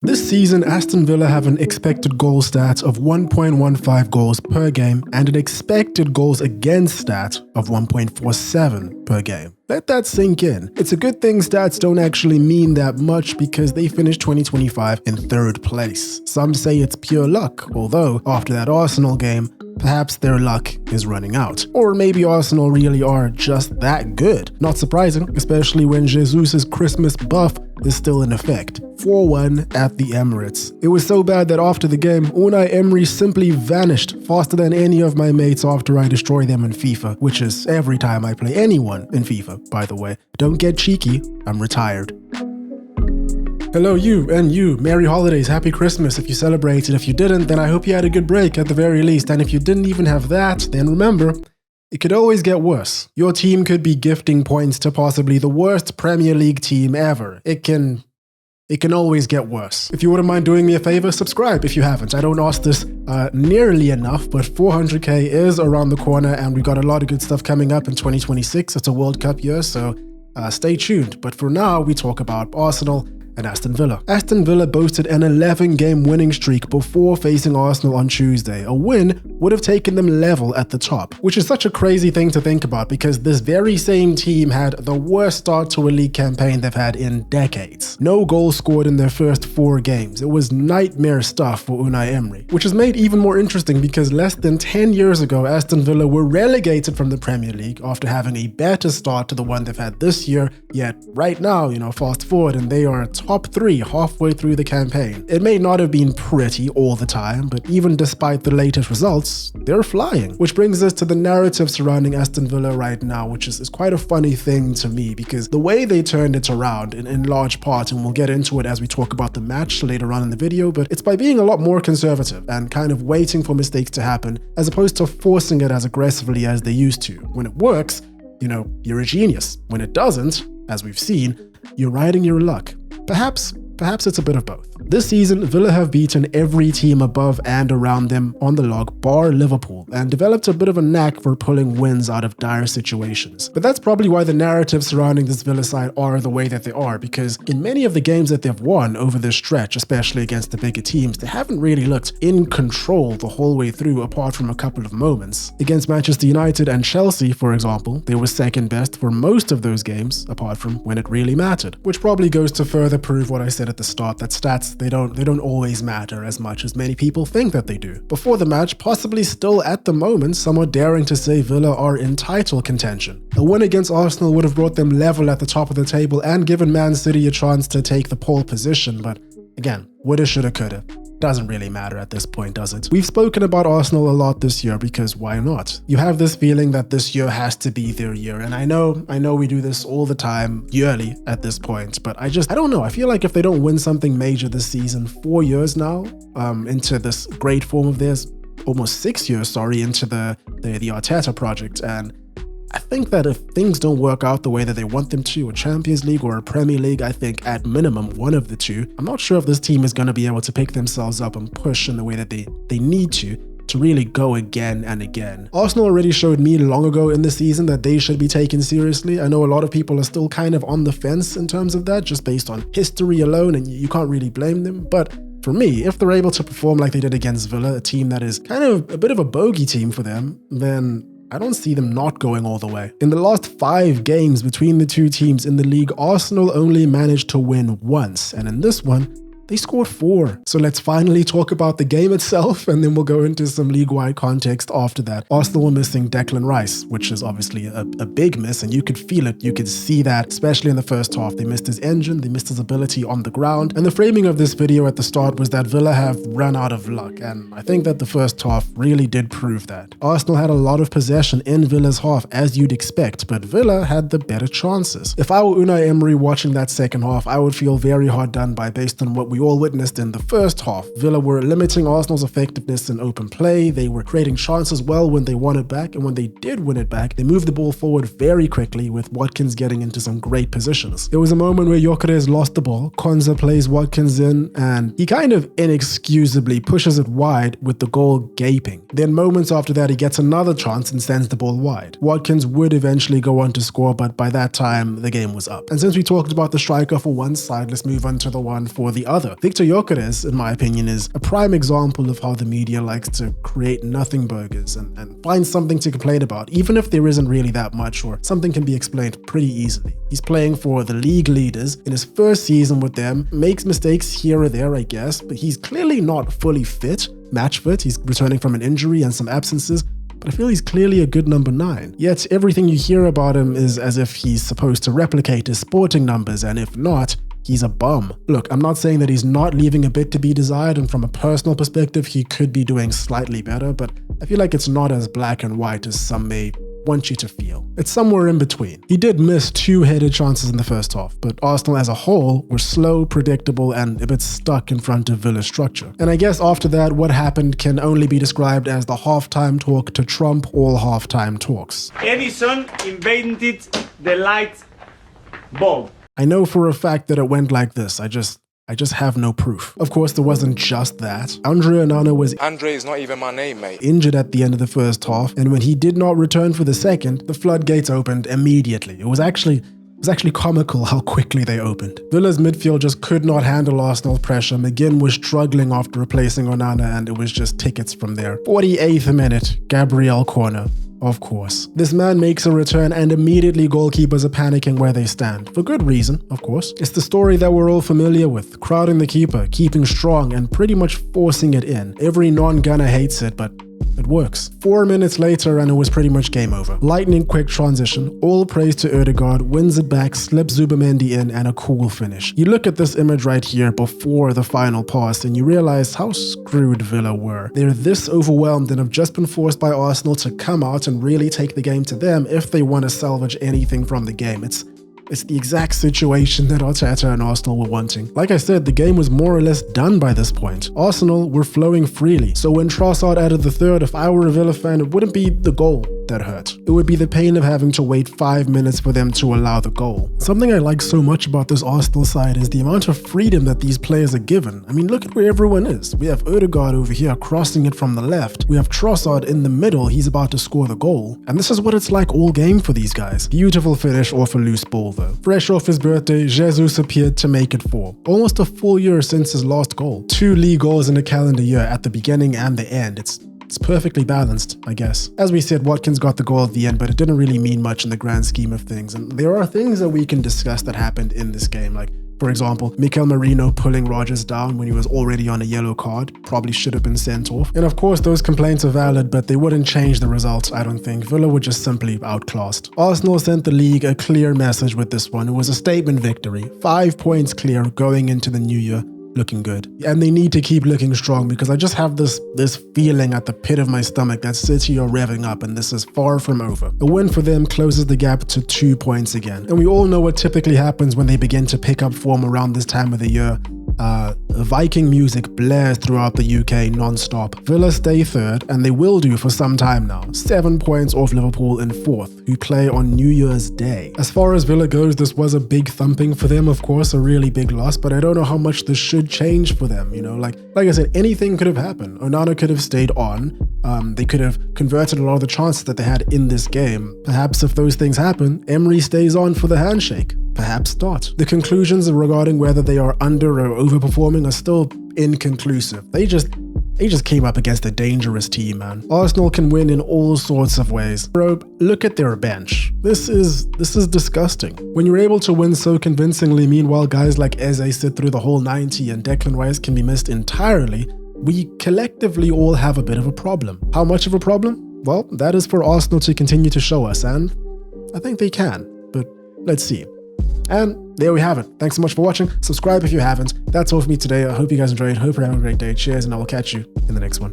This season, Aston Villa have an expected goal stat of 1.15 goals per game and an expected goals against stat of 1.47 per game. Let that sink in. It's a good thing stats don't actually mean that much because they finished 2025 in 3rd place. Some say it's pure luck, although after that Arsenal game, perhaps their luck is running out. Or maybe Arsenal really are just that good. Not surprising, especially when Jesus' Christmas buff is still in effect. 4-1 at the Emirates. It was so bad that after the game, Unai Emery simply vanished faster than any of my mates after I destroy them in FIFA, which is every time I play anyone in FIFA, by the way. Don't get cheeky, I'm retired. Hello you and you, Merry Holidays, Happy Christmas if you celebrated. If you didn't, then I hope you had a good break at the very least, and if you didn't even have that, then remember, it could always get worse. Your team could be gifting points to possibly the worst Premier League team ever. It can always get worse. If you wouldn't mind doing me a favor, subscribe if you haven't. I don't ask this nearly enough, but 400k is around the corner and we've got a lot of good stuff coming up in 2026. It's a World Cup year, so stay tuned. But for now, we talk about Arsenal and Aston Villa. Aston Villa boasted an 11-game winning streak before facing Arsenal on Tuesday. A win would have taken them level at the top, which is such a crazy thing to think about because this very same team had the worst start to a league campaign they've had in decades. No goals scored in their first 4 games. It was nightmare stuff for Unai Emery, which is made even more interesting because less than 10 years ago, Aston Villa were relegated from the Premier League after having a better start to the one they've had this year, yet right now, fast forward and they are top 3 halfway through the campaign. It may not have been pretty all the time, but even despite the latest results, they're flying. Which brings us to the narrative surrounding Aston Villa right now, which is quite a funny thing to me because the way they turned it around in large part, and we'll get into it as we talk about the match later on in the video, but it's by being a lot more conservative and kind of waiting for mistakes to happen as opposed to forcing it as aggressively as they used to. When it works, you're a genius. When it doesn't, as we've seen, you're riding your luck. Perhaps it's a bit of both. This season, Villa have beaten every team above and around them on the log, bar Liverpool, and developed a bit of a knack for pulling wins out of dire situations. But that's probably why the narratives surrounding this Villa side are the way that they are, because in many of the games that they've won over this stretch, especially against the bigger teams, they haven't really looked in control the whole way through apart from a couple of moments. Against Manchester United and Chelsea, for example, they were second best for most of those games apart from when it really mattered, which probably goes to further prove what I said at the start, that stats, they don't always matter as much as many people think that they do. Before the match, possibly still at the moment, some are daring to say Villa are in title contention. A win against Arsenal would have brought them level at the top of the table and given Man City a chance to take the pole position, but again, woulda, shoulda, coulda. Doesn't really matter at this point, does it? We've spoken about Arsenal a lot this year because why not? You have this feeling that this year has to be their year, and I know we do this all the time, yearly at this point, but I don't know. I feel like if they don't win something major this season, 4 years now, into this great form of theirs, almost 6 years, into the Arteta project, and I think that if things don't work out the way that they want them to, a Champions League or a Premier League, I think at minimum one of the two, I'm not sure if this team is going to be able to pick themselves up and push in the way that they need to really go again and again. Arsenal already showed me long ago in the season that they should be taken seriously. I know a lot of people are still kind of on the fence in terms of that, just based on history alone, and you can't really blame them, but for me, if they're able to perform like they did against Villa, a team that is kind of a bit of a bogey team for them, then I don't see them not going all the way. In the last 5 games between the two teams in the league, Arsenal only managed to win once, and in this one, they scored 4. So let's finally talk about the game itself, and then we'll go into some league-wide context after that. Arsenal were missing Declan Rice, which is obviously a big miss, and you could feel it. You could see that, especially in the first half. They missed his engine, they missed his ability on the ground, and the framing of this video at the start was that Villa have run out of luck, and I think that the first half really did prove that. Arsenal had a lot of possession in Villa's half, as you'd expect, but Villa had the better chances. If I were Unai Emery watching that second half, I would feel very hard done by based on what we all witnessed in the first half. Villa were limiting Arsenal's effectiveness in open play, they were creating chances well when they won it back, and when they did win it back, they moved the ball forward very quickly with Watkins getting into some great positions. There was a moment where Gyökeres lost the ball, Konsa plays Watkins in, and he kind of inexcusably pushes it wide with the goal gaping. Then moments after that, he gets another chance and sends the ball wide. Watkins would eventually go on to score, but by that time, the game was up. And since we talked about the striker for one side, let's move on to the one for the other. either. Victor Gyökeres, in my opinion, is a prime example of how the media likes to create nothing burgers and find something to complain about, even if there isn't really that much or something can be explained pretty easily. He's playing for the league leaders in his first season with them, makes mistakes here or there, I guess, but he's clearly not fully fit, match fit. He's returning from an injury and some absences, but I feel he's clearly a good number 9. Yet everything you hear about him is as if he's supposed to replicate his sporting numbers, and if not, he's a bum. Look, I'm not saying that he's not leaving a bit to be desired, and from a personal perspective, he could be doing slightly better, but I feel like it's not as black and white as some may want you to feel. It's somewhere in between. He did miss 2 headed chances in the first half, but Arsenal as a whole were slow, predictable, and a bit stuck in front of Villa's structure. And I guess after that, what happened can only be described as the halftime talk to trump all halftime talks. Edison invented the light bulb. I know for a fact that it went like this. I just have no proof. Of course, there wasn't just that. Andre Onana was Andre is not even my name, mate. Injured at the end of the first half, and when he did not return for the second, the floodgates opened immediately. It was actually comical how quickly they opened. Villa's midfield just could not handle Arsenal's pressure. McGinn was struggling after replacing Onana, and it was just tickets from there. 48th minute, Gabriel corner. Of course. This man makes a return and immediately goalkeepers are panicking where they stand. For good reason, of course. It's the story that we're all familiar with. Crowding the keeper, keeping strong, and pretty much forcing it in. Every non-gunner hates it, but it works. 4 minutes later and it was pretty much game over. Lightning quick transition, all praise to Ødegaard, wins it back, slips Zubamendi in, and a cool finish. You look at this image right here before the final pass and you realize how screwed Villa were. They're this overwhelmed and have just been forced by Arsenal to come out and really take the game to them if they want to salvage anything from the game. It's the exact situation that Arteta and Arsenal were wanting. Like I said, the game was more or less done by this point. Arsenal were flowing freely, so when Trossard added the third, if I were a Villa fan, it wouldn't be the goal that hurt. It would be the pain of having to wait 5 minutes for them to allow the goal. Something I like so much about this Arsenal side is the amount of freedom that these players are given. I mean, look at where everyone is. We have Ødegaard over here crossing it from the left. We have Trossard in the middle. He's about to score the goal. And this is what it's like all game for these guys. Beautiful finish off a loose ball though. Fresh off his birthday, Jesus appeared to make it 4. Almost a full year since his last goal. 2 league goals in a calendar year at the beginning and the end. It's perfectly balanced, I guess. As we said, Watkins got the goal at the end, but it didn't really mean much in the grand scheme of things. And there are things that we can discuss that happened in this game, like, for example, Mikel Merino pulling Rodgers down when he was already on a yellow card, probably should have been sent off. And of course, those complaints are valid, but they wouldn't change the results, I don't think. Villa were just simply outclassed. Arsenal sent the league a clear message with this one. It was a statement victory. 5 points clear going into the new year. Looking good. And they need to keep looking strong because I just have this feeling at the pit of my stomach that City are revving up and this is far from over. A win for them closes the gap to 2 points again. And we all know what typically happens when they begin to pick up form around this time of the year. Viking music blares throughout the UK non-stop. Villa stay third, and they will do for some time now. 7 points off Liverpool in 4th, who play on New Year's Day. As far as Villa goes, this was a big thumping for them, of course, a really big loss, but I don't know how much this should change for them, you know? Like I said, anything could have happened. Onana could have stayed on. They could have converted a lot of the chances that they had in this game. Perhaps if those things happen, Emery stays on for the handshake. Perhaps not. The conclusions regarding whether they are under or overperforming are still inconclusive. They just came up against a dangerous team, man. Arsenal can win in all sorts of ways. Bro, look at their bench. This is disgusting. When you're able to win so convincingly, meanwhile guys like Eze sit through the whole 90 and Declan Rice can be missed entirely, we collectively all have a bit of a problem. How much of a problem? Well, that is for Arsenal to continue to show us, and I think they can, but let's see. And there we have it. Thanks so much for watching. Subscribe if you haven't. That's all for me today. I hope you guys enjoyed. Hope you're having a great day. Cheers, and I will catch you in the next one.